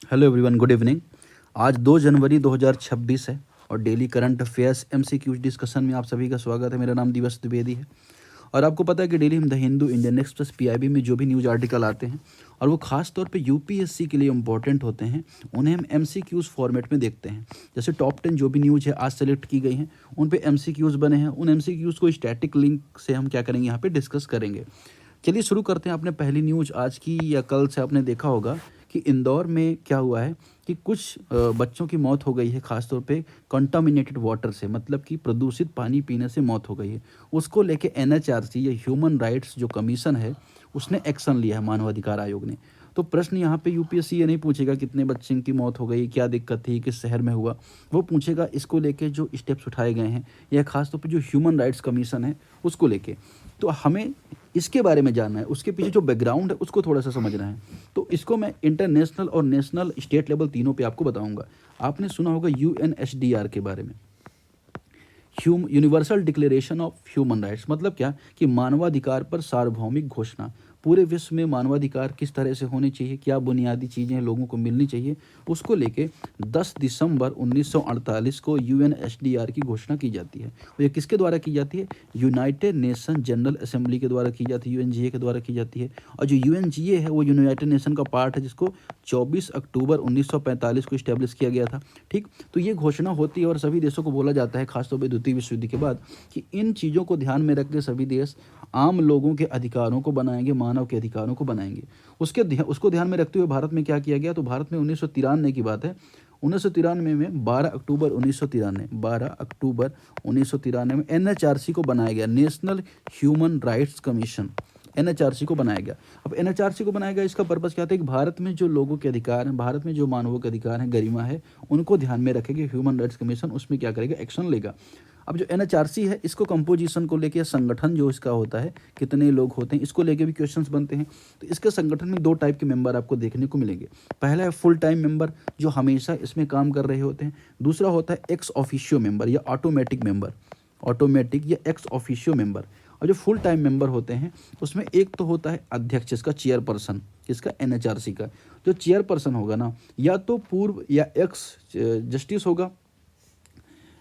Hello everyone, good evening. आज 2 जनवरी 2026 है और daily current affairs MCQs discussion में आप सभी का स्वागत है। मेरा नाम दिवस द्विवेदी है और आपको पता है कि डेली हम the Hindu, Indian express, PIB में जो भी न्यूज़ आर्टिकल आते हैं और वो खास तौर पे यूपीएससी के लिए इम्पोर्टेंट होते हैं, उन्हें हम एमसीक्यूज फॉर्मेट में देखते हैं। जैसे टॉप 10 जो भी न्यूज़ है आज सेलेक्ट की गई हैं, उन पे एमसीक्यूज बने हैं। उन एमसीक्यूज को स्टैटिक लिंक से हम क्या करेंगे, यहाँ पे डिस्कस करेंगे। चलिए शुरू करते हैं। आपने पहली न्यूज़ आज की या कल से आपने देखा होगा कि इंदौर में क्या हुआ है कि कुछ बच्चों की मौत हो गई है, खासतौर पे कंटामिनेटेड वाटर से, मतलब कि प्रदूषित पानी पीने से मौत हो गई है। उसको लेके एनएचआरसी या ह्यूमन राइट्स जो कमीशन है उसने एक्शन लिया है, मानवाधिकार आयोग ने। तो प्रश्न यहाँ पे यूपीएससी ये नहीं पूछेगा कितने बच्चे की मौत हो गई, क्या दिक्कत थी, किस शहर में हुआ। वो पूछेगा इसको लेके जो स्टेप्स उठाए गए हैं या खासतौर पे जो ह्यूमन राइट्स कमीशन है उसको लेके। तो हमें इसके बारे में जानना है, उसके पीछे जो बैकग्राउंड है उसको थोड़ा सा समझना है। तो इसको मैं इंटरनेशनल और नेशनल, स्टेट लेवल तीनों पे आपको बताऊंगा। आपने सुना होगा यूएनएचडीआर के बारे में, universal declaration of human rights. मतलब क्या कि मानवाधिकार पर सार्वभौमिक घोषणा। पूरे विश्व में मानवाधिकार किस तरह से होने चाहिए, क्या बुनियादी चीज़ें लोगों को मिलनी चाहिए, उसको लेके 10 दिसंबर 1948 को यूएनएचडीआर की घोषणा की जाती है। और ये किसके द्वारा की जाती है? यूनाइटेड नेशन जनरल असेंबली के द्वारा की जाती है, यूएनजीए के द्वारा की जाती है। और जो यूएनजीए है वो यूनाइटेड नेशन का पार्ट है, जिसको 24 अक्टूबर 1945 को इस्टेब्लिश किया गया था। ठीक, तो ये घोषणा होती है और सभी देशों को बोला जाता है, खासतौर पर द्वितीय विश्व युद्ध के बाद, कि इन चीज़ों को ध्यान में रख के सभी देश आम लोगों के अधिकारों को बनाएंगे, मानव के अधिकारों को बनाएंगे। उसको ध्यान में रखते हुए भारत में क्या किया गया? तो भारत में 1993 की बात है। 1993 में 12 अक्टूबर 1993 में एनएचआरसी को बनाया गया, national human rights commission. NHRC को बनाया गया। अब एनएचआरसी को बनाया गया, इसका पर्पस क्या था कि भारत में जो लोगों के अधिकार हैं, भारत में जो मानवों के अधिकार हैं, गरिमा है, उनको ध्यान में रखेगा। ह्यूमन राइट्स कमीशन उसमें क्या करेगा? एक्शन लेगा। अब जो एनएचआरसी है, इसको कंपोजिशन को लेके, संगठन जो इसका होता है, कितने लोग होते हैं, इसको लेके भी क्वेश्चंस बनते हैं। तो इसके संगठन में 2 टाइप के मेंबर आपको देखने को मिलेंगे। पहला है फुल टाइम मेंबर, जो हमेशा इसमें काम कर रहे होते हैं। दूसरा होता है एक्स ऑफिशियो मेंबर या ऑटोमेटिक मेंबर, ऑटोमेटिक या एक्स ऑफिशियो मेंबर। और जो फुल टाइम मेंबर होते हैं उसमें एक तो होता है अध्यक्ष, इसका चेयरपर्सन, इसका एनएचआरसी का जो चेयरपर्सन होगा ना, या तो पूर्व या एक्स जस्टिस होगा,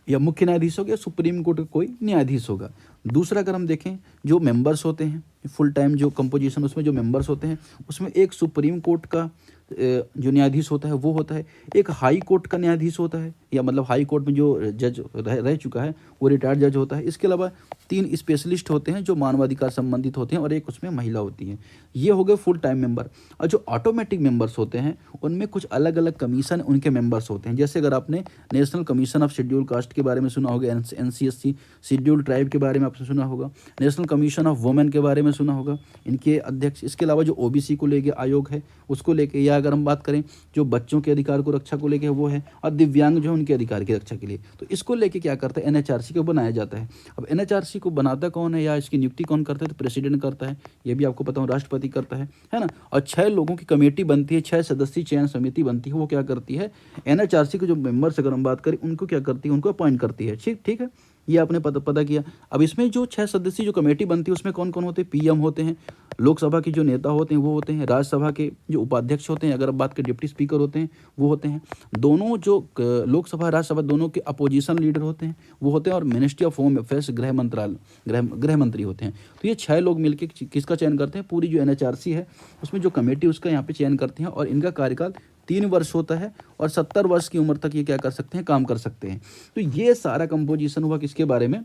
या मुख्य न्यायाधीश होगा, या सुप्रीम कोर्ट का कोई न्यायाधीश होगा। दूसरा अगर हम देखें, जो मेंबर्स होते हैं फुल टाइम जो कंपोजिशन, उसमें जो मेंबर्स होते हैं उसमें एक सुप्रीम कोर्ट का जो न्यायाधीश होता है वो होता है, एक हाई कोर्ट का न्यायाधीश होता है, या मतलब हाई कोर्ट में जो जज रह चुका है वो रिटायर्ड जज होता है। इसके अलावा 3 स्पेशलिस्ट होते हैं जो मानवाधिकार संबंधित होते हैं, और एक उसमें महिला होती है। ये हो गए फुल टाइम मेंबर। और जो ऑटोमेटिक मेंबर्स होते हैं उनमें कुछ अलग अलग कमीशन उनके मेंबर्स होते हैं। जैसे अगर आपने national commission of schedule caste के बारे में सुना होगा, एनसीएससी, शेड्यूल ट्राइब के बारे में आपने सुना होगा, नेशनल कमीशन ऑफ वुमेन के बारे में सुना होगा, इनके अध्यक्ष। इसके अलावा जो ओबीसी को लेके आयोग है उसको लेके, या अगर हम बात करें जो बच्चों के अधिकार को रक्षा को लेके वो है, और दिव्यांग जो है उनके अधिकार की रक्षा के लिए, तो इसको लेके क्या करता है? एनएचआरसी को बनाया जाता है। अब एनएचआरसी को बनाता कौन है या इसकी नियुक्ति कौन करता है? तो प्रेसिडेंट करता है, ये भी आपको पता हो, राष्ट्रपति करता है ना। और 6 लोगों की कमेटी बनती है, 6 सदस्यीय चयन समिति बनती है। वो क्या करती है? एनएचआरसी के जो मेंबर्स अगर हम बात करें उनको क्या करती है? उनको अपॉइंट करती है। ठीक है, ये आपने पता किया। अब इसमें जो 6 सदस्यीय जो कमेटी बनती है उसमें कौन कौन होते हैं? पीएम होते हैं, लोकसभा के जो नेता होते हैं वो होते हैं, राज्यसभा के जो उपाध्यक्ष होते हैं, अगर आप बात करें डिप्टी स्पीकर होते हैं वो होते हैं, दोनों जो लोकसभा राज्यसभा दोनों के अपोजिशन लीडर होते हैं वो होते हैं, और मिनिस्ट्री ऑफ होम अफेयर्स, गृह मंत्रालय, गृह मंत्री होते हैं। तो ये 6 लोग मिलकर किसका चयन करते हैं? पूरी जो एनएचआरसी है उसमें जो कमेटी उसका यहाँ पे चयन करते हैं, और इनका कार्यकाल 3 वर्ष होता है, और 70 वर्ष की उम्र तक ये क्या कर सकते हैं? काम कर सकते हैं। तो ये सारा कंपोजिशन हुआ किसके बारे में?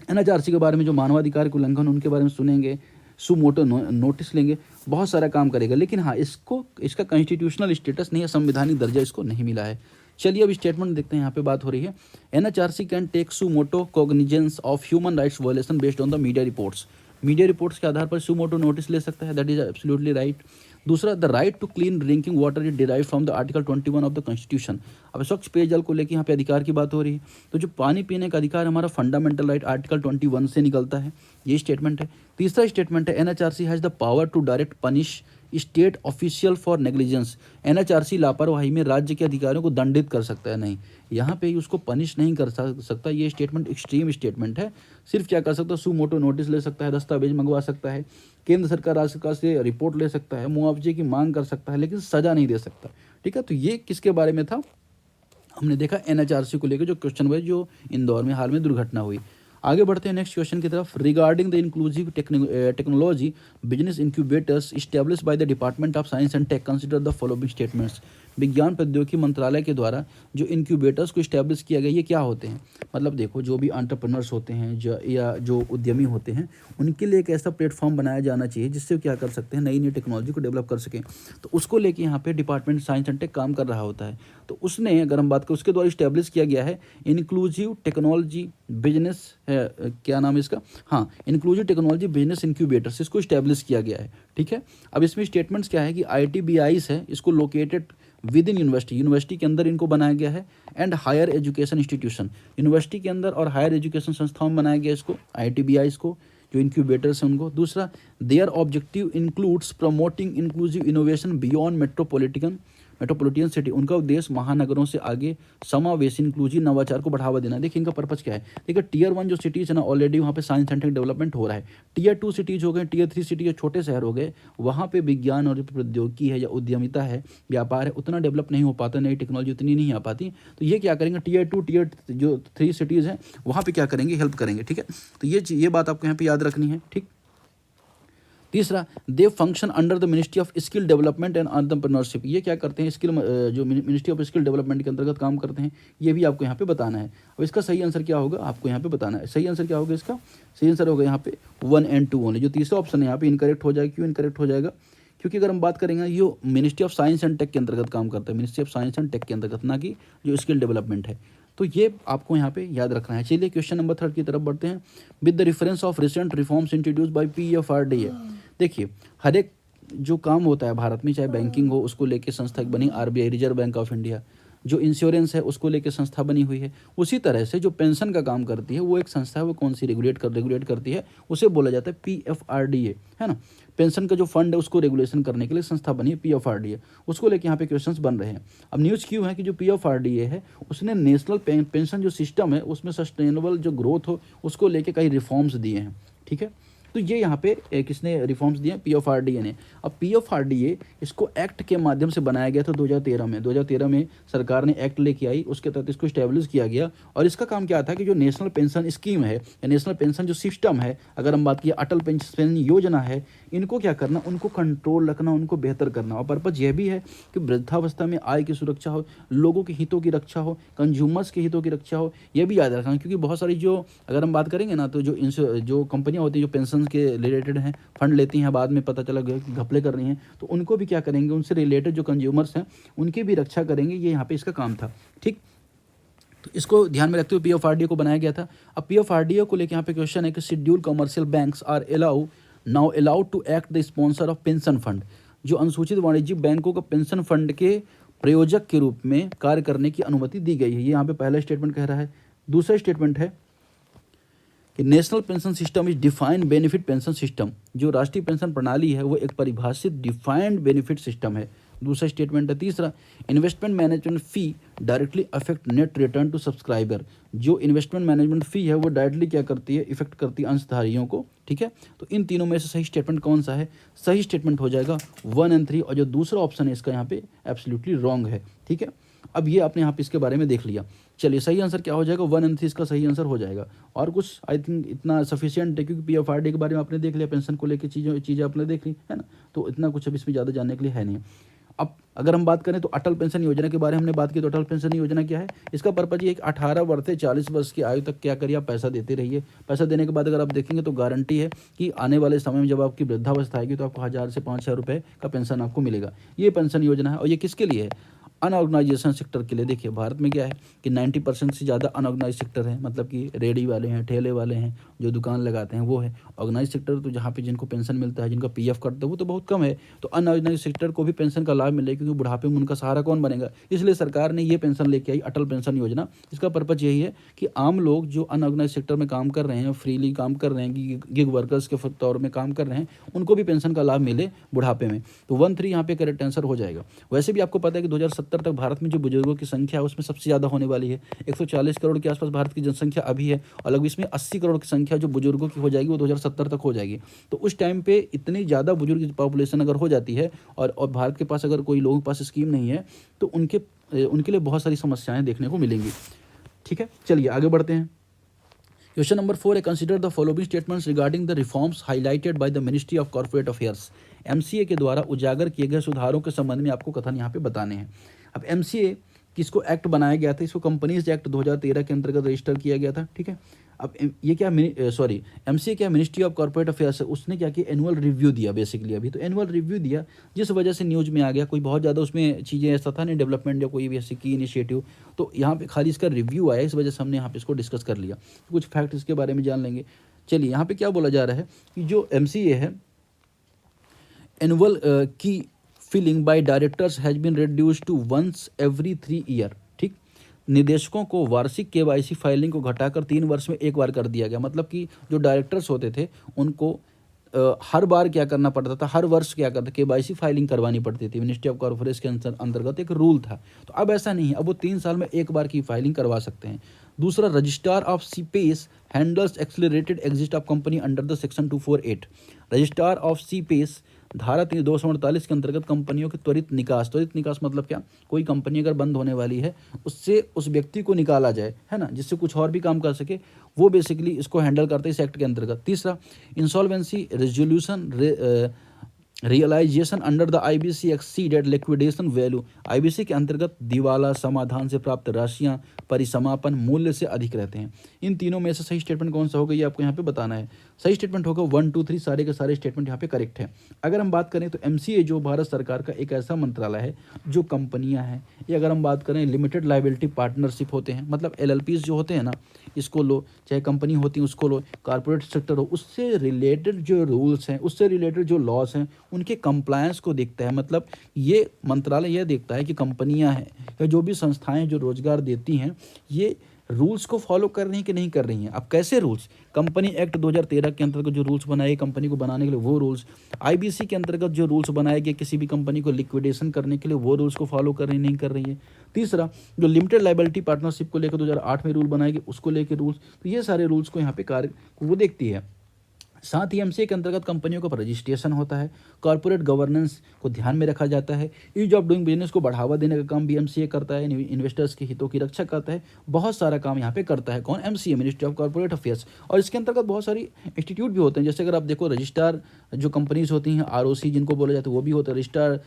एनएचआरसी के बारे में। जो मानवाधिकार के उल्लंघन उनके बारे में सुनेंगे, सुमोटो नोटिस लेंगे, बहुत सारा काम करेगा। लेकिन हाँ, इसका कॉन्स्टिट्यूशनल स्टेटस नहीं है, संवैधानिक दर्जा इसको नहीं मिला है। चलिए अब स्टेटमेंट देखते हैं। यहाँ पे बात हो रही है, NHRC can take suo motu cognisance of human rights violation based on the media reports. Media reports के आधार पर सुमोटो नोटिस ले सकता है, दैट इज एब्सोल्युटली राइट। दूसरा, the right to clean drinking water is derive from the article 21 of the constitution. अब स्वच्छ पेयजल को लेकर यहाँ पे अधिकार की बात हो रही है, तो जो पानी पीने का अधिकार हमारा फंडामेंटल राइट आर्टिकल 21 से निकलता है, ये स्टेटमेंट है। तीसरा स्टेटमेंट है, NHRC has the power to direct punish state official for negligence, NHRC लापरवाही में राज्य के अधिकारियों को दंडित कर सकता है। नहीं, यहाँ पे उसको पनिश नहीं कर सकता। ये स्टेटमेंट एक्सट्रीम स्टेटमेंट है। सिर्फ क्या कर सकता है, सू मोटो नोटिस ले सकता है, दस्तावेज मंगवा सकता है, केंद्र सरकार राज्य सरकार से रिपोर्ट ले सकता है, मुआवजे की मांग कर सकता है, लेकिन सजा नहीं दे सकता। ठीक है, तो ये किसके बारे में था, हमने देखा एनएचआरसी को लेकर जो क्वेश्चन हुए, जो इंदौर में हाल में दुर्घटना हुई। आगे बढ़ते हैं नेक्स्ट क्वेश्चन की तरफ। Regarding the inclusive technology business incubators establish by the department of science and tech, consider the following statements. विज्ञान प्रौद्योगिकी मंत्रालय के द्वारा जो इंक्यूबेटर्स को इस्टेब्लिश किया गया, ये क्या होते हैं? मतलब देखो, जो भी एंटरप्रेन्योर्स होते हैं या जो उद्यमी होते हैं, उनके लिए एक ऐसा प्लेटफॉर्म बनाया जाना चाहिए जिससे वो क्या कर सकते हैं, नई नई टेक्नोलॉजी को डेवलप कर सकें। तो उसको लेके यहाँ पे डिपार्टमेंट साइंस एंड टेक काम कर रहा होता है। तो उसने, अगर हम बात करें, उसके द्वारा इस्टेब्लिश किया गया है इंक्लूसिव टेक्नोलॉजी बिजनेस, क्या नाम है इसका, हाँ, इंक्लूसिव टेक्नोलॉजी बिजनेस इंक्यूबेटर्स, इसको इस्टेब्लिश किया गया है। ठीक है, अब इसमें स्टेटमेंट्स क्या है कि ITBIs है, इसको लोकेटेड विद इन यूनिवर्सिटी के अंदर इनको बनाया गया है, and higher education institution, university के अंदर और हायर एजुकेशन संस्थाओं में बनाया गया इसको, ITBIs को, जो इंक्यूबेटर्स हैं उनको। दूसरा, there objective includes promoting inclusive innovation beyond metropolitan city, उनका उद्देश्य महानगरों से आगे समावेशी इंक्लूसिव नवाचार को बढ़ावा देना। देखिए इनका पर्पज क्या है, देखिए Tier 1 जो सिटीज़ है ना, ऑलरेडी वहाँ पे साइंस एंड टेक डेवलपमेंट हो रहा है। Tier 2 सिटीज़ हो गए, Tier 3 सिटी जो छोटे शहर हो गए, वहाँ पे विज्ञान और प्रौद्योगिकी है या उद्यमिता है, व्यापार है, उतना डेवलप नहीं हो पाता, नई टेक्नोलॉजी उतनी नहीं आ पाती। तो ये क्या करेंगे, Tier 2 Tier जो 3 सिटीज़ हैं वहाँ पे क्या करेंगे, हेल्प करेंगे। ठीक है, तो ये बात आपको यहाँ पे याद रखनी है। ठीक, तीसरा, the function under the ministry of skill development and entrepreneurship, ये क्या करते हैं, स्किल जो मिनिस्ट्री ऑफ स्किल डेवलपमेंट के अंतर्गत काम करते हैं, ये भी आपको यहाँ पे बताना है। अब इसका सही आंसर क्या होगा, आपको यहाँ पे बताना है। सही आंसर क्या होगा इसका, सही आंसर होगा यहाँ पे 1 and 2 ओनली। जो तीसरा ऑप्शन है यहाँ पे इनकरेक्ट हो जाएगा। क्यों इनकरेक्ट हो जाएगा, क्योंकि अगर हम बात करेंगे, ये ministry of science and tech के अंतर्गत काम करता है, ministry of science and tech के अंतर्गत, ना कि जो स्किल डेवलपमेंट है। तो ये आपको यहाँ पे याद रखना है। चलिए क्वेश्चन नंबर 3 की तरफ बढ़ते हैं। With the reference of recent reforms introduce by PFRDA, देखिए हर एक जो काम होता है भारत में, चाहे बैंकिंग हो, उसको लेके संस्था एक बनी RBI, reserve bank of India, जो इंश्योरेंस है उसको लेके संस्था बनी हुई है। उसी तरह से जो पेंशन का काम करती है वो एक संस्था है, वो कौन सी रेगुलेट करती है, उसे बोला जाता है PFRDA, है ना। पेंशन का जो फंड है उसको रेगुलेशन करने के लिए संस्था बनी है PFRDA, उसको लेके यहाँ पे क्वेश्चंस बन रहे हैं। अब न्यूज़ क्यों है कि जो PFRDA है उसने नेशनल पेंशन जो सिस्टम है उसमें सस्टेनेबल जो ग्रोथ हो उसको लेके कई रिफॉर्म्स दिए हैं। ठीक है, तो ये यहाँ पे किसने रिफॉर्म्स दिए, PFRDA ने। अब PFRDA इसको एक्ट के माध्यम से बनाया गया था 2013 में सरकार ने एक्ट लेके आई, उसके तहत इसको इस्टेब्लिश किया गया। और इसका काम क्या था कि जो नेशनल पेंशन स्कीम है या नेशनल पेंशन जो सिस्टम है, अगर हम बात की अटल पेंशन योजना है, इनको क्या करना, उनको कंट्रोल रखना, उनको बेहतर करना। और पर्पज यह भी है कि वृद्धावस्था में आय की सुरक्षा हो, लोगों के हितों की रक्षा हो, कंज्यूमर्स के हितों की रक्षा हो, यह भी याद रखना। क्योंकि बहुत सारी जो, अगर हम बात करेंगे ना, तो जो कंपनियां होती हैं जो पेंशन के रिलेटेड हैं, फंड लेती हैं, बाद में पता चला गया कि घपले कर रही हैं, तो उनको भी क्या करेंगे, उनसे रिलेटेड जो कंज्यूमर्स हैं उनकी भी रक्षा करेंगे। ये यहाँ पे इसका काम था। ठीक, तो इसको ध्यान में रखते हुए PFRDA को बनाया गया था। अब PFRDA को लेकर यहाँ पे क्वेश्चन है कि scheduled commercial banks are now allowed to act the sponsor of pension fund, जो अनुसूचित वाणिज्यिक बैंकों को पेंशन फंड के प्रयोजक के रूप में कार्य करने की अनुमति दी गई है। ये यहाँ पे पहला स्टेटमेंट कह रहा है। दूसरा स्टेटमेंट है कि national pension system is defined benefit pension system, जो राष्ट्रीय पेंशन प्रणाली है वो एक परिभाषित डिफाइंड बेनिफिट सिस्टम है। दूसरा स्टेटमेंट है। तीसरा, investment management fee directly affect net return to subscriber, जो इन्वेस्टमेंट मैनेजमेंट फ़ी है वो डायरेक्टली क्या करती है, इफेक्ट करती है अंशधारियों को। ठीक है, तो इन तीनों में से सही स्टेटमेंट कौन सा है, सही स्टेटमेंट हो जाएगा 1 and 3, और जो दूसरा ऑप्शन है इसका यहाँ पे एब्सोल्युटली रॉन्ग है। ठीक है, अब ये आपने यहाँ पे इसके बारे में देख लिया। चलिए सही आंसर क्या हो जाएगा, 1 and 3 इसका सही आंसर हो जाएगा। और कुछ आई थिंक इतना सफिशिएंट है, क्योंकि PFRDA के बारे में आपने देख लिया, पेंशन को लेकर चीज़ें आपने देख ली है ना, तो इतना कुछ अब इसमें ज़्यादा जानने के लिए है नहीं। अब अगर हम बात करें तो अटल पेंशन योजना के बारे में हमने बात की, तो अटल पेंशन योजना क्या है, इसका पर्पज ये 18 वर्ष से 40 वर्ष की आयु तक क्या करिए, आप पैसा देते रहिए। पैसा देने के बाद अगर आप देखेंगे तो गारंटी है कि आने वाले समय में जब आपकी वृद्धावस्था आएगी तो आपको 1000 से 5000 रुपये का पेंशन आपको मिलेगा। ये पेंशन योजना है। और ये किसके लिए है, अनऑर्गेनाइजेशन सेक्टर के लिए देखिए भारत में क्या है कि 90% से ज़्यादा अनऑर्गेनाइज सेक्टर है, मतलब कि रेडी वाले हैं, ठेले वाले हैं, जो दुकान लगाते हैं वो है। ऑर्गेनाइज सेक्टर तो जहाँ पे जिनको पेंशन मिलता है, जिनका पीएफ कटता है वो तो बहुत कम है। तो अनऑर्गेनाइज सेक्टर को भी पेंशन का लाभ मिले, क्योंकि बुढ़ापे में उनका सहारा कौन बनेगा, इसलिए सरकार ने ये पेंशन लेके आई, अटल पेंशन योजना। इसका पर्पज़ यही है कि आम लोग जो अनऑर्गेनाइज सेक्टर में काम कर रहे हैं, फ्रीली काम कर रहे हैं, गिग वर्कर्स के तौर में काम कर रहे हैं, उनको भी पेंशन का लाभ मिले बुढ़ापे में। तो 13 यहाँ पे करेक्ट आंसर हो जाएगा। वैसे भी आपको पता है कि 2070 तक भारत में जो बुजुर्गों की संख्या है उसमें सबसे ज़्यादा होने वाली है। 140 करोड़ के आसपास भारत की जनसंख्या अभी है, और लगभग इसमें 80 करोड़ की संख्या जो बुजुर्गों की हो जाएगी वो 2070 तक हो जाएगी। तो उस टाइम पे इतनी ज़्यादा बुजुर्ग पॉपुलेशन अगर हो जाती है, और भारत के पास अगर कोई लोगों के पास स्कीम नहीं है, तो उनके लिए बहुत सारी समस्याएं देखने को मिलेंगी। ठीक है, चलिए आगे बढ़ते हैं। क्वेश्चन नंबर 4 है, consider the following statements regarding the reforms highlighted by the ministry of corporate affairs. MCA के द्वारा उजागर किए गए सुधारों के संबंध में आपको कथन यहाँ पे बताने हैं। अब एमसीए किसको एक्ट बनाया गया था, इसको कंपनीज एक्ट 2013 के अंतर्गत रजिस्टर किया गया था। ठीक है, अब ये क्या एमसीए क्या मिनिस्ट्री ऑफ कॉर्पोरेट अफेयर्स है, उसने क्या किया, एनुअल रिव्यू दिया बेसिकली। अभी तो एनुअल रिव्यू दिया, जिस वजह से न्यूज़ में आ गया। कोई बहुत ज़्यादा उसमें चीज़ें ऐसा था नहीं, डेवलपमेंट या कोई भी ऐसी की इनिशिएटिव, तो यहाँ पे खाली इसका रिव्यू आया, इस वजह से हमने यहाँ पे इसको डिस्कस कर लिया। तो कुछ फैक्ट इसके बारे में जान लेंगे। चलिए, यहाँ पे क्या बोला जा रहा है कि जो एमसीए है, एनुअल की filing by directors has been reduced to once every 3 year. ठीक, निदेशकों को वार्षिक केवाईसी फाइलिंग को घटाकर 3 वर्ष में एक बार कर दिया गया। मतलब कि जो डायरेक्टर्स होते थे उनको हर बार क्या करना पड़ता था, हर वर्ष क्या करता, केवाईसी फाइलिंग करवानी पड़ती थी। मिनिस्ट्री ऑफ कॉर्पोरेशन के अंतर्गत एक रूल था। तो अब ऐसा नहीं है, अब वो 3 साल में एक बार की फाइलिंग करवा सकते हैं। दूसरा, रजिस्ट्रार ऑफ सीपेस handles accelerated exit of company under the section 248। Registrar of सीपेस धारा 248 के अंतर्गत कंपनियों के त्वरित निकास मतलब क्या, कोई कंपनी अगर बंद होने वाली है, उससे उस व्यक्ति को निकाला जाए, है ना, जिससे कुछ और भी काम कर सके, वो बेसिकली इसको हैंडल करते हैं इस एक्ट के अंतर्गत। तीसरा, insolvency resolution realisation under the IBC exceeded liquidation value. IBC के अंतर्गत दिवाला समाधान से प्राप्त राशियां परिसमापन मूल्य से अधिक रहते हैं। इन तीनों में से सही स्टेटमेंट कौन सा होगा, ये आपको यहाँ पे बताना है। सही स्टेटमेंट होगा 1, 2, 3, सारे के सारे स्टेटमेंट यहाँ पे करेक्ट है। अगर हम बात करें तो एमसीए जो भारत सरकार का एक ऐसा मंत्रालय है जो कंपनियां हैं, ये अगर हम बात करें लिमिटेड लाइबिलिटी पार्टनरशिप होते हैं, मतलब एलएलपीज जो होते हैं ना, इसको लो, चाहे कंपनी होती है उसको लो, कॉर्पोरेट सेक्टर हो, उससे रिलेटेड जो रूल्स हैं, उससे रिलेटेड जो लॉस हैं, उनके कंप्लायंस को देखता है। मतलब ये मंत्रालय यह देखता है कि कंपनियां हैं या जो भी संस्थाएं जो रोजगार देती हैं, ये रूल्स को फॉलो कर रही हैं कि नहीं कर रही हैं। अब कैसे रूल्स, कंपनी एक्ट 2013 के अंतर्गत जो रूल्स बनाए कंपनी को बनाने के लिए वो रूल्स, आईबीसी के अंतर्गत जो रूल्स बनाए गए किसी भी कंपनी को लिक्विडेशन करने के लिए, वो रूल्स को फॉलो कर रही नहीं कर रही है। तीसरा, जो लिमिटेड लाइबिलिटी पार्टनरशिप को लेकर 2008 में रूल बनाए गए, उसको लेकर रूल्स, तो ये सारे रूल्स को यहाँ पे कार्य वो देखती है। साथ ही एमसीए के अंतर्गत कंपनियों का रजिस्ट्रेशन होता है, कॉर्पोरेट गवर्नेंस को ध्यान में रखा जाता है, ईज ऑफ डूइंग बिजनेस को बढ़ावा देने का काम भी एमसीए करता है, इन्वेस्टर्स के हितों की रक्षा करता है, बहुत सारा काम यहाँ पे करता है। कौन, MCA, ministry of corporate affairs. और इसके अंतर्गत बहुत सारी इंस्टीट्यूट भी होते हैं, जैसे अगर आप देखो रजिस्ट्रार जो कंपनीज होती हैं, आरओसी जिनको बोला जाता है, वो भी होता है, रजिस्ट्रार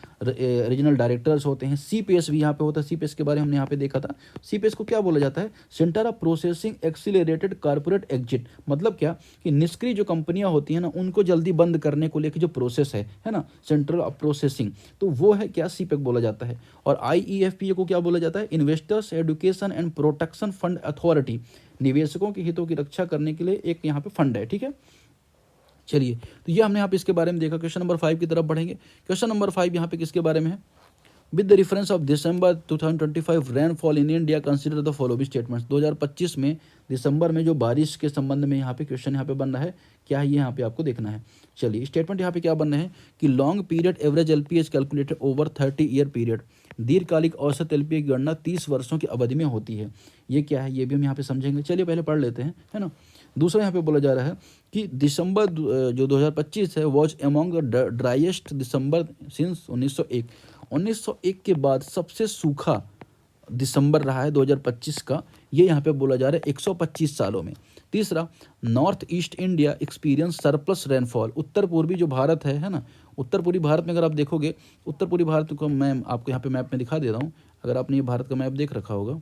रीजनल डायरेक्टर्स होते हैं, सीपीएस भी यहाँ पे होता है। सीपीएस के बारे में हमने यहाँ पे देखा था। सीपीएस को क्या बोला जाता है, centre of processing accelerated corporate exit. मतलब क्या कि निष्क्रिय जो कंपनियां होती हैं ना, उनको जल्दी बंद करने को लेकर जो प्रोसेस है ना, सेंट्रल ऑफ प्रोसेसिंग, तो वो है क्या, सीपेक बोला जाता है। और आईईएफपीए को क्या बोला जाता है, investors education and protection fund authority. निवेशकों के हितों की रक्षा करने के लिए एक यहाँ पे फंड है। ठीक है, चलिए, तो ये हमने यहाँ पे इसके बारे में देखा। क्वेश्चन नंबर 5 की तरफ बढ़ेंगे। क्वेश्चन नंबर 5 यहाँ पे किसके बारे में है, with the reference of December 2025 rainfall in India consider the following statements. 2025 में दिसंबर में जो बारिश के संबंध में यहाँ पे क्वेश्चन यहाँ पे बन रहा है, क्या है ये यहाँ पे आपको देखना है। चलिए, स्टेटमेंट यहाँ पे क्या बन रहे हैं कि long period average LPA calculated over 30 year period. दीर्घकालिक औसत एलपीए की गणना 30 वर्षों की अवधि में होती है। ये क्या है, ये भी हम यहाँ पे समझेंगे। चलिए पहले पढ़ लेते हैं, है ना। दूसरा यहाँ पे बोला जा रहा है कि दिसंबर जो 2025 है was among the driest December since 1901। 1901 के बाद सबसे सूखा दिसंबर रहा है 2025 का, ये यहाँ पे बोला जा रहा है 125 सालों में। तीसरा, North East India experience surplus rainfall. उत्तर पूर्वी जो भारत है ना, उत्तर पूर्वी भारत में अगर आप देखोगे, उत्तर पूर्वी भारत को मैं आपको यहाँ पे मैप में दिखा दे रहा हूँ, अगर आपने ये भारत का मैप देख रखा होगा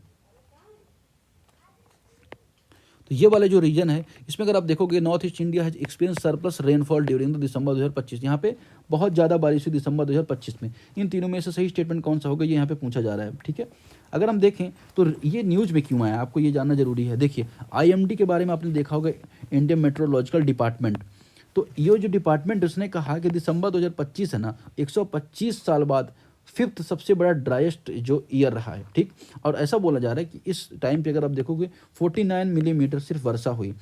तो ये वाले जो रीजन है इसमें अगर आप देखोगे north East India has experience surplus rainfall during the दिसंबर 2025। यहाँ पे बहुत ज़्यादा बारिश हुई दिसंबर 2025 में। इन तीनों में से सही स्टेटमेंट कौन सा होगा, ये यहाँ पे पूछा जा रहा है। ठीक है, अगर हम देखें तो ये न्यूज़ में क्यों आया आपको ये जानना जरूरी है। देखिए IMD के बारे में आपने देखा होगा, इंडियन मेट्रोलॉजिकल डिपार्टमेंट। तो ये जो डिपार्टमेंट उसने कहा कि दिसंबर 2025 है ना, 125 साल बाद 5th सबसे बड़ा ड्राइएस्ट जो ईयर रहा है। ठीक, और ऐसा बोला जा रहा है कि इस टाइम पे अगर आप देखोगे 49 मिलीमीटर सिर्फ वर्षा हुई।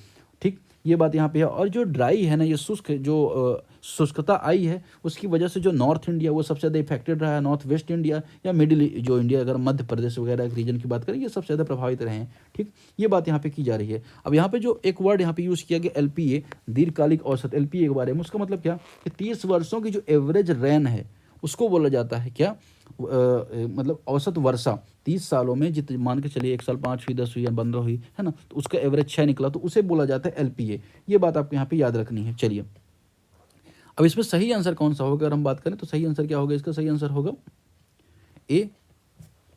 ठीक, ये बात यहाँ पे है। और जो ड्राई है ना, ये शुष्क जो शुष्कता आई है उसकी वजह से जो नॉर्थ इंडिया वो सबसे ज़्यादा इफेक्टेड रहा है। नॉर्थ वेस्ट इंडिया या मिडिल जो इंडिया, अगर मध्य प्रदेश वगैरह रीजन की बात करें, ये सबसे ज़्यादा प्रभावित रहे हैं। ठीक, ये बात यहाँ पे की जा रही है। अब यहाँ पे जो एक वर्ड यहाँ पे यूज़ किया गया LPA, दीर्घकालिक औसत, LPA के बारे में, उसका मतलब क्या कि 30 वर्षों की जो एवरेज रेन है उसको बोला जाता है क्या, मतलब औसत वर्षा 30 सालों में जितने मान के चलिए 1 साल 5 हुई, 10 हुई या 15 हुई है ना, तो उसका एवरेज 6 निकला, तो उसे बोला जाता है LPA। ये बात आपको यहाँ पे याद रखनी है। चलिए अब इसमें सही आंसर कौन सा होगा, अगर हम बात करें तो सही आंसर क्या होगा, इसका सही आंसर होगा A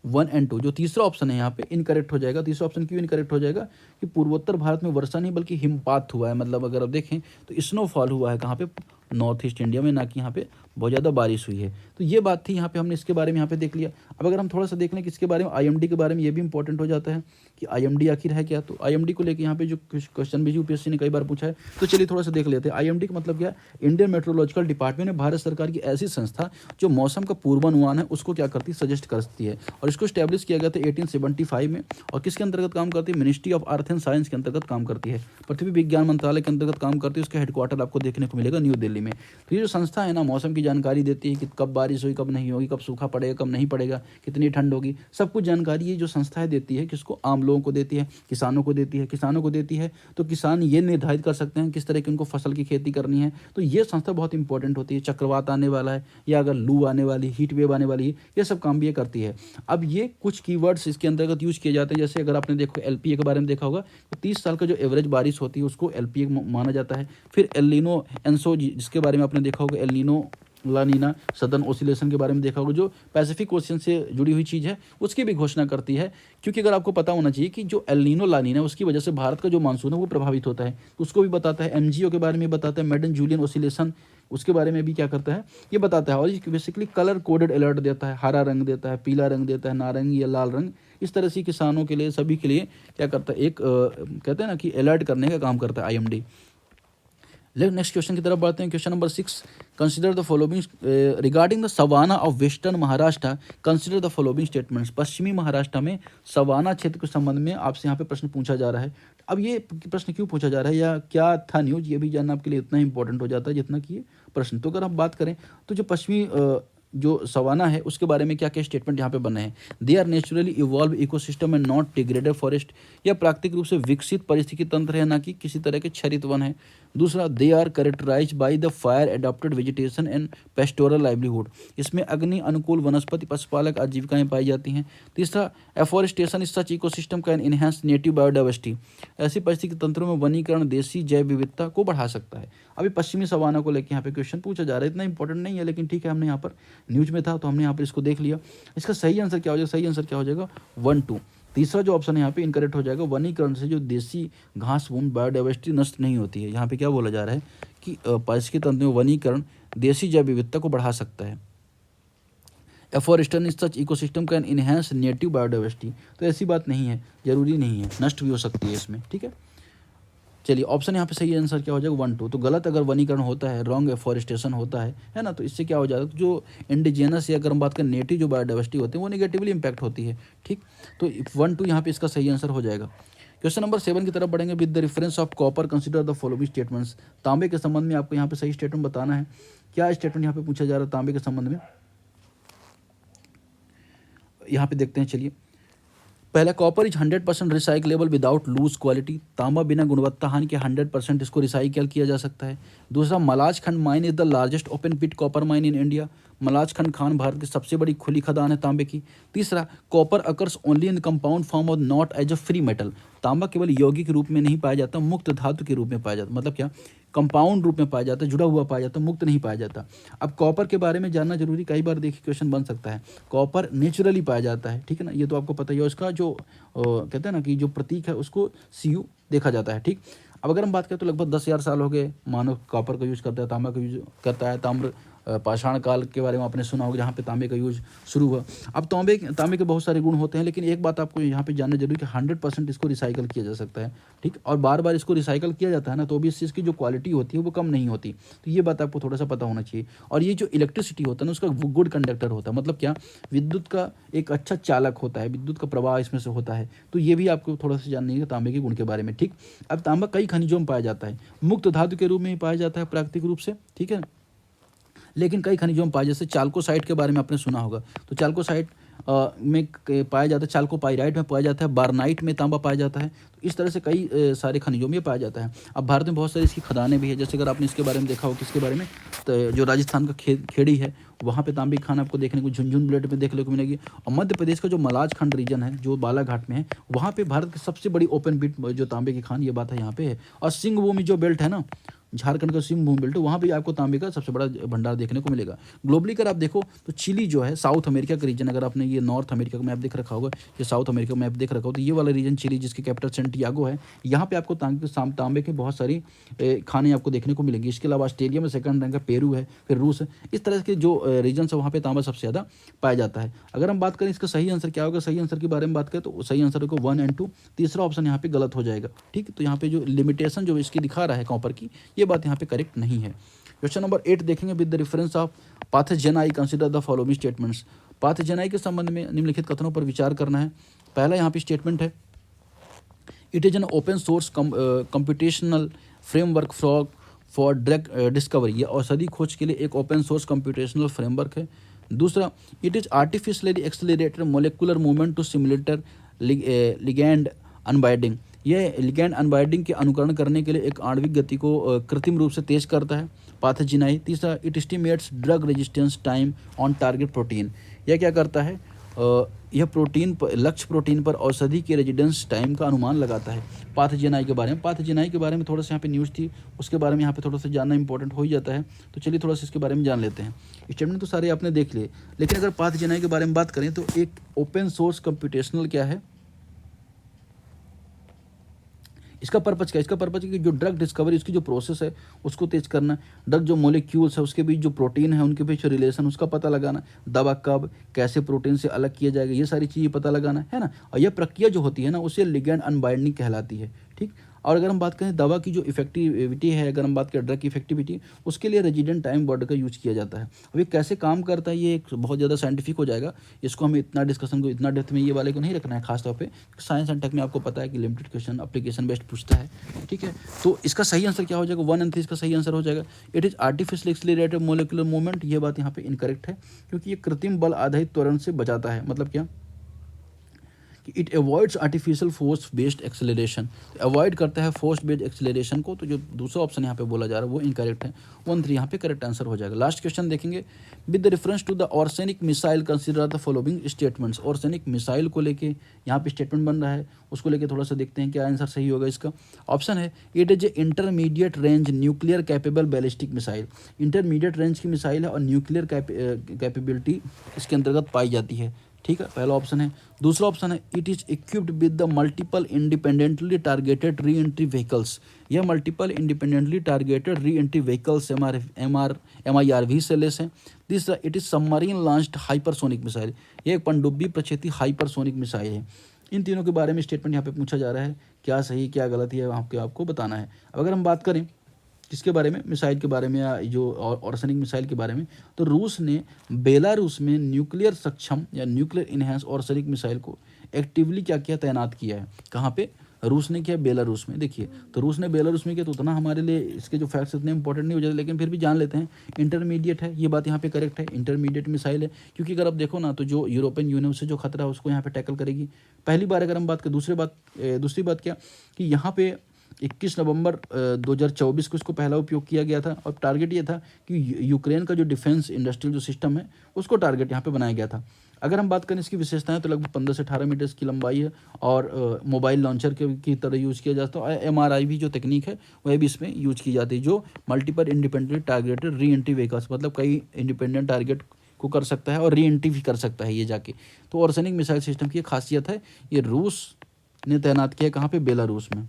1 और 2। जो तीसरा ऑप्शन है यहाँ पे इनकरेक्ट हो जाएगा। तीसरा ऑप्शन क्यों इनकरेक्ट हो जाएगा कि पूर्वोत्तर भारत में वर्षा नहीं बल्कि हिमपात हुआ है। मतलब अगर आप देखें तो स्नोफॉल हुआ है कहाँ पे, नॉर्थ ईस्ट इंडिया में, ना कि यहाँ पे बहुत ज़्यादा बारिश हुई है। तो ये बात थी, यहाँ पे हमने इसके बारे में यहाँ पे देख लिया। अब अगर हम थोड़ा सा देख लें कि इसके बारे में IMD के बारे में, ये भी इंपॉर्टेंट हो जाता है कि IMD आखिर है क्या। तो IMD को लेकर यहाँ पे जो क्वेश्चन भी UPSC ने कई बार पूछा है, तो चलिए थोड़ा सा देख लेते हैं। IMD का मतलब क्या, इंडियन मेट्रोलॉजिकल डिपार्टमेंट है भारत सरकार की ऐसी संस्था जो मौसम का पूर्वानुमान है उसको क्या करती है, सजेस्ट करती है। और इसको स्टैब्लिश किया गया था 1875 में। और किसके अंतर्गत काम करती है, ministry of earth and science के अंतर्गत काम करती है। पृथ्वी विज्ञान मंत्रालय के अंतर्गत काम करती है। उसका हेडक्वार्टर आपको देखने को मिलेगा न्यू दिल्ली में। तो ये जो संस्था है ना, मौसम की जानकारी देती है कि कब बारिश हुई, कब नहीं होगी, कब सूखा पड़ेगा, कब नहीं पड़ेगा, कितनी ठंड होगी, सब कुछ जानकारी ये जो संस्थाएं देती है, किसको, आम लोगों को देती है, किसानों को देती है। किसानों को देती है तो किसान ये निर्धारित कर सकते हैं किस तरह की उनको फसल की खेती करनी है। तो ये संस्था बहुत इंपॉर्टेंट होती है। चक्रवात आने वाला है या अगर लू आने वाली, हीट वेव आने वाली है, ये सब काम भी ये करती है। अब ये कुछ कीवर्ड्स इसके अंतर्गत यूज किए जाते हैं। जैसे अगर आपने देखो LPA के बारे में देखा होगा तो 30 साल का जो एवरेज बारिश होती है उसको LPA माना जाता है। फिर एल नीनो एनसो, जिसके बारे में आपने देखा होगा, एल नीनो ला नीना सदर्न ओसिलेशन के बारे में देखा होगा, जो पैसिफिक ओशियन से जुड़ी हुई चीज़ है उसकी भी घोषणा करती है। क्योंकि अगर आपको पता होना चाहिए कि जो एल नीनो ला नीना उसकी वजह से भारत का जो मानसून है वो प्रभावित होता है, तो उसको भी बताता है। MGO के बारे में बताता है, मेडन जूलियन ओसिलेशन, उसके बारे में भी क्या करता है, ये बताता है। और ये बेसिकली कलर कोडेड अलर्ट देता है, हरा रंग देता है, पीला रंग देता है, नारंगी या लाल रंग, इस तरह से किसानों के लिए, सभी के लिए क्या करता है, एक कहते हैं ना कि अलर्ट करने का काम करता है IMD। नेक्स्ट क्वेश्चन की तरफ बढ़ते हैं। Question number 6, consider the following regarding the savanna of western Maharashtra, consider the following statements. पश्चिमी महाराष्ट्र में सवाना क्षेत्र के संबंध में आपसे यहाँ पे प्रश्न पूछा जा रहा है। अब ये प्रश्न क्यों पूछा जा रहा है या क्या था न्यूज, ये भी जानना आपके लिए इतना इंपॉर्टेंट हो जाता है जितना कि ये प्रश्न। तो अगर हम बात करें तो जो पश्चिमी जो सवाना है उसके बारे में क्या क्या स्टेटमेंट यहाँ पे बने हैं। They are naturally evolve ecosystem and not degraded forest, या प्राकृतिक रूप से विकसित परिस्थिति तंत्र है, ना कि किसी तरह के क्षरित वन है। दूसरा, they are characterise by the fire adapted vegetation and pastoral livelihood, इसमें अग्नि अनुकूल वनस्पति पशुपालक आजीविकाएं पाई जाती हैं। तीसरा, afforestation is such ecosystem can enhance native biodiversity, ऐसी परिस्थिति तंत्रों में वनीकरण देशी जैव विविधता को बढ़ा सकता है। अभी पश्चिमी सवाना को लेकर यहाँ पे क्वेश्चन पूछा जा रहा है, इतना इंपॉर्टेंट नहीं है लेकिन ठीक है, हमने यहाँ पर न्यूज में था तो हमने यहाँ पर इसको देख लिया। इसका सही आंसर क्या हो जाएगा, सही आंसर क्या हो जाएगा 1, 2। तीसरा जो ऑप्शन है यहाँ पे इनकरेक्ट हो जाएगा। वनीकरण से जो देशी घास फूस बायोडाइवर्सिटी नष्ट नहीं होती है। यहाँ पे क्या बोला जा रहा है कि पारिस्थितिकी तंत्र में वनीकरण देशी जैव विविधता को बढ़ा सकता है। Afforestation is such ecosystem can enhance native biodiversity, तो ऐसी बात नहीं है, जरूरी नहीं है, नष्ट भी हो सकती है इसमें। ठीक है, चलिए ऑप्शन यहाँ पे सही आंसर क्या हो जाएगा 1, 2। तो गलत अगर वनीकरण होता है, रॉन्ग एफॉरेस्टेशन होता है ना, तो इससे क्या हो जाता है, तो जो इंडिजिनस या अगर हम बात करें नेटिव जो बायोडाइवर्सिटी होती है वो नेगेटिवली इंपैक्ट होती है। ठीक, तो 1, 2 यहाँ पे इसका सही आंसर हो जाएगा। क्वेश्चन नंबर 7 की तरफ बढ़ेंगे। With the reference of copper consider the following statements, तांबे के संबंध में आपको यहाँ पे सही स्टेटमेंट बताना है। क्या स्टेटमेंट यहाँ पे पूछा जा रहा है तांबे के संबंध में, यहाँ पे देखते हैं। चलिए, पहला, copper is 100% recyclable without lose quality, तांबा बिना गुणवत्ता हानि के 100% इसको रिसाइकल किया जा सकता है। दूसरा, Malanjkhand mine is the largest open pit copper mine in India, Malanjkhand खान भारत की सबसे बड़ी खुली खदान है तांबे की। तीसरा, copper occurs only in compound form और not as a free metal, तांबा केवल यौगिक रूप में नहीं पाया जाता, मुक्त धातु के रूप में पाया जाता। मतलब क्या, कंपाउंड रूप में पाया जाता है, जुड़ा हुआ पाया जाता है, मुक्त नहीं पाया जाता। अब कॉपर के बारे में जानना जरूरी, कई बार देखिए क्वेश्चन बन सकता है। कॉपर नेचुरली पाया जाता है, ठीक है ना, ये तो आपको पता ही है। उसका जो कहते हैं ना कि जो प्रतीक है उसको Cu देखा जाता है। ठीक, अब अगर हम बात करें तो लगभग 10,000 साल हो गए मानव कॉपर का यूज़ करता है, तांबा का यूज़ करता है। ताम्र पाषाण काल के बारे में आपने सुना होगा, जहाँ पे तांबे का यूज़ शुरू हुआ। अब तांबे के बहुत सारे गुण होते हैं, लेकिन एक बात आपको यहाँ पे जानना जरूरी है कि 100% इसको रिसाइकल किया जा सकता है। ठीक, और बार बार इसको रिसाइकल किया जाता है ना, तो भी इस चीज़ की जो क्वालिटी होती है वो कम नहीं होती। तो ये बात आपको थोड़ा सा पता होना चाहिए। और ये जो इलेक्ट्रिसिटी होता है ना, उसका गुड कंडक्टर होता है। मतलब क्या, विद्युत का एक अच्छा चालक होता है, विद्युत का प्रवाह इसमें से होता है। तो ये भी आपको थोड़ा सा जानना है तांबे के गुण के बारे में। ठीक, अब तांबा कई खनिजों में पाया जाता है, मुक्त धातु के रूप में ही पाया जाता है प्राकृतिक रूप से। ठीक है, लेकिन कई खनिजों में पाया, जैसे चाल्कोसाइट के बारे में आपने सुना होगा, तो चाल्कोसाइट पाया जाता है, चाल्कोपाइराइट में पाया जाता है, बारनाइट में तांबा पाया जाता है। तो इस तरह से कई सारे खनिजों में पाया जाता है। अब भारत में बहुत सारी इसकी खदानें भी है, जैसे अगर आपने इसके बारे में देखा हो, किसके बारे में, तो जो राजस्थान का खेड़ी है, वहाँ पे तांबे की खान आपको देखने को झुनझुन प्लेट में देखने को मिलेगी। और मध्य प्रदेश का जो मलाजखंड रीजन है, जो बालाघाट में है, वहाँ पे भारत की सबसे बड़ी ओपन पिट जो तांबे की खान, ये बात है यहाँ पे है। और सिंहभूमि जो बेल्ट है ना, झारखंड का सिंहभूमि बेल्ट, वहाँ भी आपको तांबे का सबसे बड़ा भंडार देखने को मिलेगा। ग्लोबली अगर आप देखो तो चिली जो है साउथ अमेरिका का रीजन, अगर आपने ये नॉर्थ अमेरिका का मैप देख रखा होगा, ये साउथ अमेरिका का मैप देख रखा हो, तो ये वाला रीजन चिली, जिसकी कैपिटल सेंटियागो है, यहाँ पे आपको तांबे के बहुत सारी खाने आपको देखने को मिलेंगी। इसके अलावा ऑस्ट्रेलिया में सेकंड रैंक है, पेरू है, फिर रूस है। इस तरह के जो रीजन है, वहाँ पे तांबा सबसे ज़्यादा पाया जाता है। अगर हम बात करें इसका सही आंसर क्या होगा, सही आंसर के बारे में बात करें तो सही आंसर को 1 और 2, तीसरा ऑप्शन यहाँ पे गलत हो जाएगा। ठीक, तो यहाँ पे जो लिमिटेशन जो इसकी दिखा रहा है कॉपर की, ये बात यहाँ पे करेक्ट नहीं है। क्वेश्चन नंबर 8 देखेंगे, with the reference of PathGennie consider the following statements. PathGennie के संबंध में निम्नलिखित कथनों पर विचार करना है। पहला यहाँ पे स्टेटमेंट है, it is an open source computational framework for drug discovery. ये औषधि खोज के लिए एक ओपन सोर्स कंप्यूटेशनल फ्रेमवर्क है। दूसरा, it is artificially accelerated molecular movement to simulate ligand unbinding. यह लिगैंड अनबाइंडिंग के अनुकरण करने के लिए एक आणविक गति को कृत्रिम रूप से तेज करता है, पाथेजिनाई। तीसरा, it estimates drug resistance time on target protein. यह क्या करता है, यह लक्ष्य प्रोटीन पर औषधि के रेजिडेंस टाइम का अनुमान लगाता है। पाथेजिनाई के बारे में, पाथेजिनाई के बारे में थोड़ा सा यहाँ पे न्यूज़ थी, उसके बारे में यहाँ पे थोड़ा सा जानना इंपॉर्टेंट हो ही जाता है। तो चलिए थोड़ा सा इसके बारे में जान लेते हैं। स्टेटमेंट तो सारे आपने देख लिए, लेकिन अगर पाथेजिनाई के बारे में बात करें तो एक ओपन सोर्स कंप्यूटेशनल क्या है, इसका पर्पज क्या है, इसका पर्पज है कि जो ड्रग डिस्कवरी, उसकी जो प्रोसेस है उसको तेज करना, ड्रग जो मॉलिक्यूल्स है उसके बीच जो प्रोटीन है उनके बीच रिलेशन उसका पता लगाना, दवा कब कैसे प्रोटीन से अलग किया जाएगा, ये सारी चीज़ें पता लगाना है ना। और यह प्रक्रिया जो होती है ना, उसे लिगैंड अनबाइंडिंग कहलाती है। ठीक, और अगर हम बात करें दवा की जो इफेक्टिविटी है, अगर हम बात करें ड्रग की इफेक्टिविटी, उसके लिए रेजिडेंट टाइम वर्ड का यूज किया जाता है। अब ये कैसे काम करता है, ये एक बहुत ज़्यादा साइंटिफिक हो जाएगा, इसको हमें इतना डिस्कशन को इतना डेप्थ में ये वाले को नहीं रखना है। खासतौर पे साइंस एंड टेक में आपको पता है कि लिमिटेड क्वेश्चन एप्लीकेशन बेस्ड पूछता है। ठीक है, तो इसका सही आंसर क्या हो जाएगा, 1 और 3 इसका सही आंसर हो जाएगा। It is artificial accelerated molecular movement, ये बात यहाँ पे इनकरेक्ट है, क्योंकि ये कृत्रिम बल आधारित त्वरण से बचाता है। मतलब क्या कि it avoids artificial force based acceleration, avoid करता है फोर्स बेस्ड एक्सेलरेशन को। तो जो दूसरा ऑप्शन यहाँ पे बोला जा रहा है वो इनकरेक्ट है। 1 3 यहाँ पे करेक्ट आंसर हो जाएगा। लास्ट क्वेश्चन देखेंगे, with the reference to the Oreshnik missile consider the following statements. Oreshnik missile को लेके यहाँ पे स्टेटमेंट बन रहा है, उसको लेके थोड़ा सा देखते हैं क्या आंसर सही होगा इसका। ऑप्शन है, it is A intermediate range nuclear capable ballistic missile. Intermediate range की मिसाइल है और न्यूक्लियर कैपेबिलिटी इसके अंतर्गत पाई जाती है। ठीक है, पहला ऑप्शन है। दूसरा ऑप्शन है, it is equipped with the multiple independently targeted re entry vehicles. यह multiple independently targeted re entry vehicles MIRV से लेस है। तीसरा, it is submarine launched hypersonic missile. यह एक पनडुब्बी प्रक्षेपी हाइपरसोनिक मिसाइल है। इन तीनों के बारे में स्टेटमेंट यहाँ पे पूछा जा रहा है, क्या सही क्या गलत है आपको बताना है। अब अगर हम बात करें किसके बारे में, मिसाइल के बारे में या जो ऑर्सेनिक मिसाइल के बारे में, तो रूस ने बेलारूस में न्यूक्लियर सक्षम या न्यूक्लियर इनहेंस ऑर्सेनिक मिसाइल को एक्टिवली क्या किया, तैनात किया है। कहाँ पे, रूस ने किया, बेलारूस में। देखिए, तो रूस ने बेलारूस में किया, तो उतना हमारे लिए इसके जो फैक्ट्स इतने इंपॉर्टेंट नहीं हो जाते, लेकिन फिर भी जान लेते हैं। इंटरमीडिएट है, ये बात यहाँ पे करेक्ट है, इंटरमीडिएट मिसाइल है, क्योंकि अगर आप देखो ना, तो जो यूरोपियन यूनियन से जो खतरा है उसको यहाँ पे टैकल करेगी। पहली बार अगर हम बात करें, दूसरी बात क्या कि यहाँ पे 21 नवंबर 2024 को इसको पहला उपयोग किया गया था, और टारगेट ये था कि यूक्रेन का जो डिफेंस इंडस्ट्रियल जो सिस्टम है उसको टारगेट यहाँ पे बनाया गया था। अगर हम बात करें इसकी विशेषताएं, तो लगभग 15 से 18 मीटर की लंबाई है, और मोबाइल लॉन्चर की तरह यूज़ किया जाता है। MRIV जो तकनीक है वह भी इसमें यूज की जाती है, जो multiple independent targeted re entry vehicles, मतलब कई इंडिपेंडेंट टारगेट को कर सकता है और री एंट्री भी कर सकता है ये जाके। तो ऑर्सेनिक मिसाइल सिस्टम की खासियत है, ये रूस ने तैनात किया, कहाँ पे, बेलारूस में।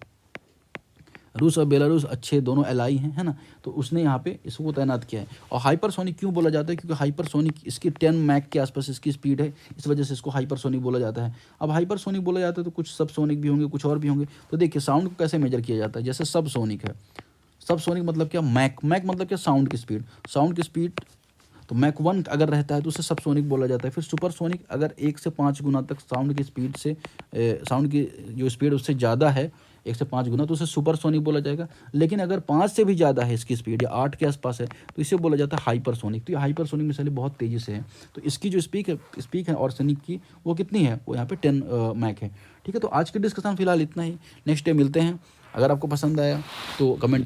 रूस और बेलारूस अच्छे दोनों एलाई हैं, है ना, तो उसने यहाँ पे इसको तैनात किया है। और हाइपरसोनिक क्यों बोला जाता है, क्योंकि हाइपरसोनिक इसकी 10 मैक के आसपास इसकी स्पीड है, इस वजह से इसको हाइपरसोनिक बोला जाता है। अब हाइपरसोनिक बोला जाता है तो कुछ सबसोनिक भी होंगे, कुछ और भी होंगे। तो देखिए साउंड को कैसे मेजर किया जाता है, जैसे सबसोनिक है, सबसोनिक मतलब क्या, मैक, मैक मतलब क्या, साउंड की स्पीड, साउंड की स्पीड, तो मैक 1 अगर रहता है तो उसे सबसोनिक बोला जाता है। फिर सुपरसोनिक अगर 1 से 5 गुना तक साउंड की स्पीड से साउंड की जो स्पीड उससे ज़्यादा है 1 से 5 गुना, तो उसे सुपरसोनिक बोला जाएगा। लेकिन अगर 5 से भी ज़्यादा है इसकी स्पीड या 8 के आसपास है तो इसे बोला जाता है हाइपरसोनिक। तो ये हाइपरसोनिक में चलिए बहुत तेज़ी से है, तो इसकी जो स्पीक है ऑर्सनिक की वो कितनी है, वो यहाँ पे 10 मैक है। ठीक है, तो आज के डिस्कशन फिलहाल इतना ही, नेक्स्ट डे मिलते हैं। अगर आपको पसंद आया तो कमेंट